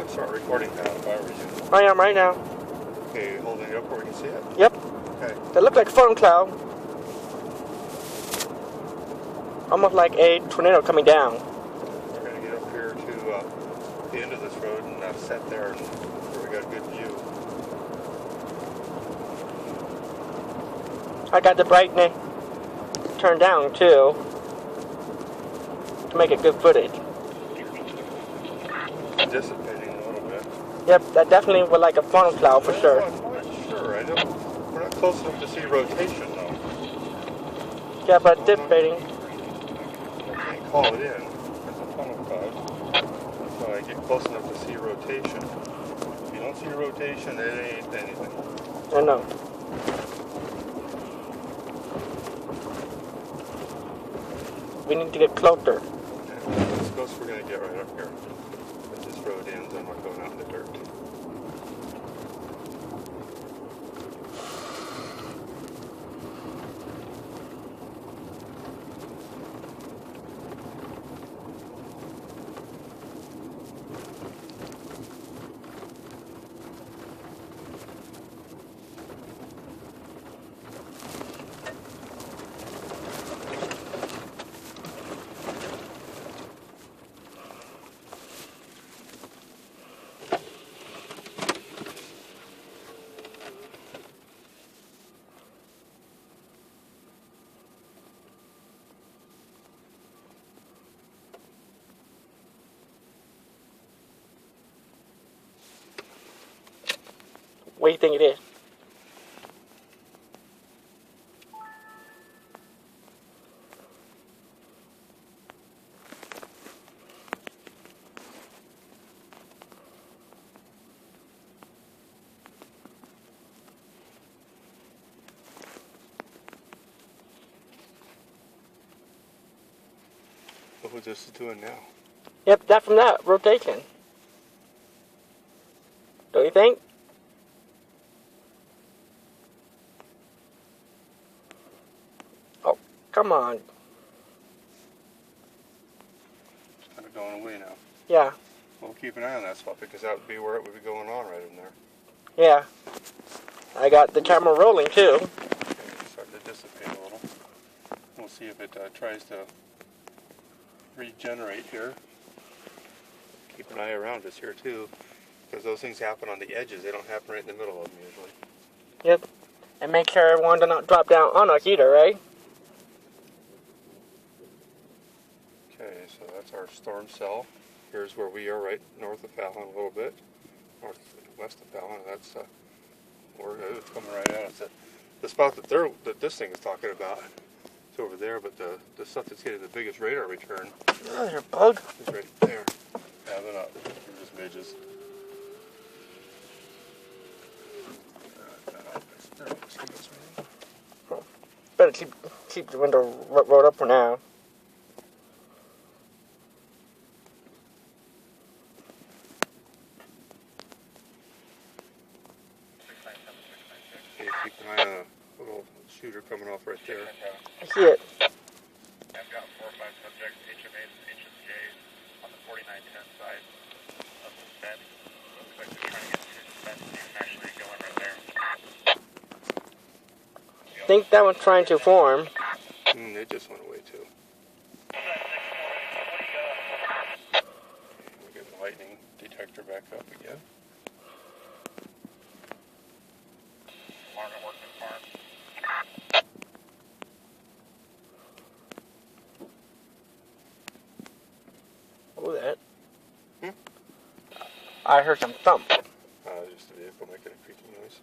would start recording now if I were you. I am right now. Okay, holding it up where we can see it? Yep. Okay. They look like a storm cloud. Almost like a tornado coming down. We're going to get up here to the end of this road and set there where we got a good view. I got the brightness turned down too to make it good footage. Dissipating a little bit. Yep, that definitely was like a funnel cloud for sure. I'm not sure. We're not close enough to see rotation though. Yeah, but dissipating. I can't call it in. It's a funnel cloud. So I get close enough to see rotation. If you don't see rotation, it ain't anything. I know. We need to get closer. Okay, as close as we're going to get right up here. But this road ends, I'm not going out in the dirt. What do you think it is? What was this doing now? Yep, that from that rotation. Don't you think? Oh, come on. It's kind of going away now. Yeah. We'll keep an eye on that spot because that would be where it would be going on right in there. Yeah. I got the camera rolling too. Okay, it's starting to dissipate a little. We'll see if it tries to regenerate here. Keep an eye around us here too, because those things happen on the edges. They don't happen right in the middle of them usually. Yep. And make sure everyone does not drop down on us either, right? Okay, so that's our storm cell. Here's where we are, right north of Fallon a little bit. Northwest of Fallon. That's where it's coming right at us. The spot that this thing is talking about is over there, but the stuff that's getting the biggest radar return Oh, there's a bug. is right there. Yeah, they're not. They're just midges. Better keep the window rolled up for now. Okay, keep an eye on a little shooter coming off right there. I see it. I've got 4 or 5 subjects, HMAs and HSJs on the 4910 side of the bed. Looks like they're trying to get through the bed and actually go in right there. I think that one's trying to form. It just went away too. We get the lightning detector back up again. Farm at work and farm. What was that? I heard some thump. Just a vehicle making a creaking noise.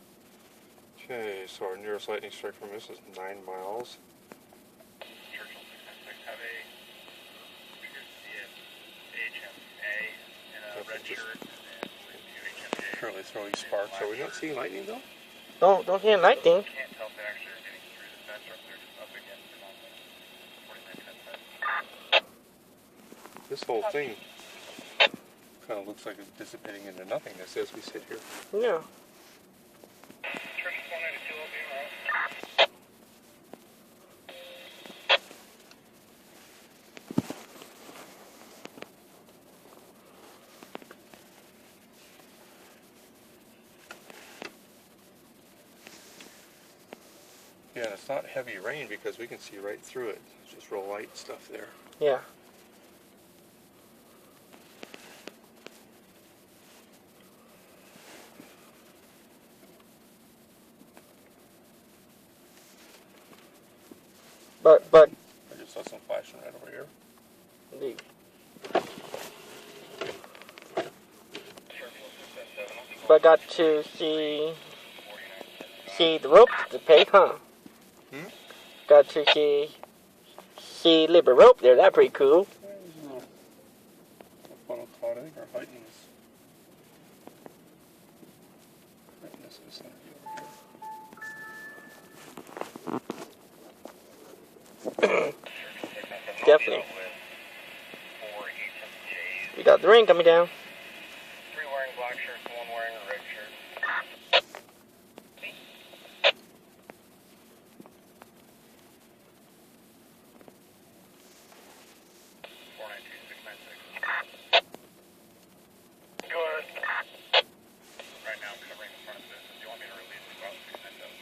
Okay, so our nearest lightning strike from this is 9 miles. Churchill 696 have a, appears to be an HMA in a red shirt and 2 HMJs. Currently throwing sparks. Are we not seeing lightning though? Don't hear lightning. Can't tell if they actually are getting through the fence or if they're just up against it on the 4910 fence. This whole thing kind of looks like it's dissipating into nothingness as we sit here. Yeah. Churchill 192 will be around. Yeah, and it's not heavy rain because we can see right through it. It's just real light stuff there. Yeah. But I just saw some flashing right over here. the but got to see the rope to pay, huh? Got to see Libra rope there. That's pretty cool. Yeah, there's a little funnel caught. I think our heighten this vicinity over here. Definitely. We got the rain coming down. 3 wearing black shirts, 1 wearing a red shirt. 492-696. Go ahead. Right now I'm covering the front of this. If you want me to release it, about 697.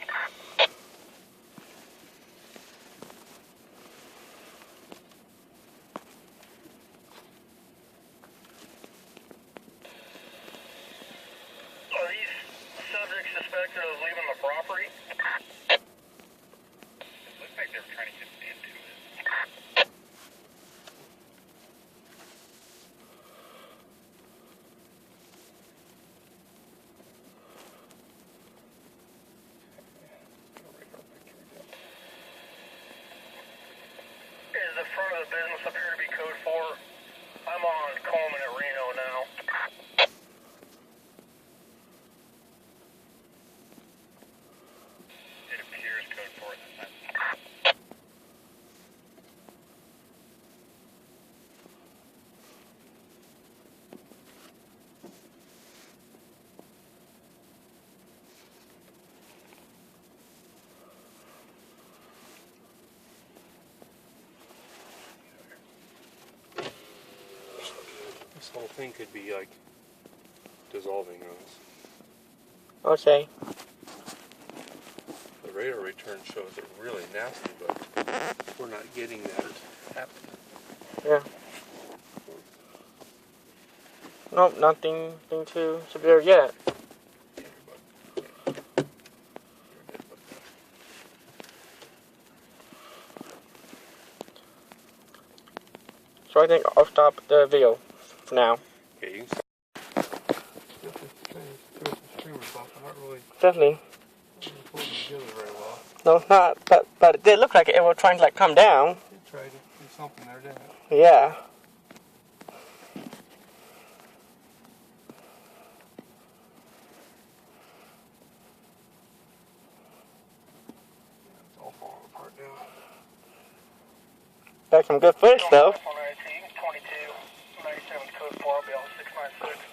Are these subjects suspected of leaving the property? It looks like they were trying to get into it. Is the front of the business appear to be code 4? I'm on Coleman at Reno now. It appears code 4 at this time. This whole thing could be like dissolving on us. Okay. The radar return shows it really nasty, but we're not getting that happening. Yeah. Nope, nothing too severe yet. So I think I'll stop the video for now. Okay, you can stop. Not really Definitely. pulling together very well. No, it's not. But it did look like it was trying to like come down. It tried to do something there, didn't it? Yeah. It's all falling apart now. Got some good footage though. 119, 22, 97 code 4, I'll be on 696.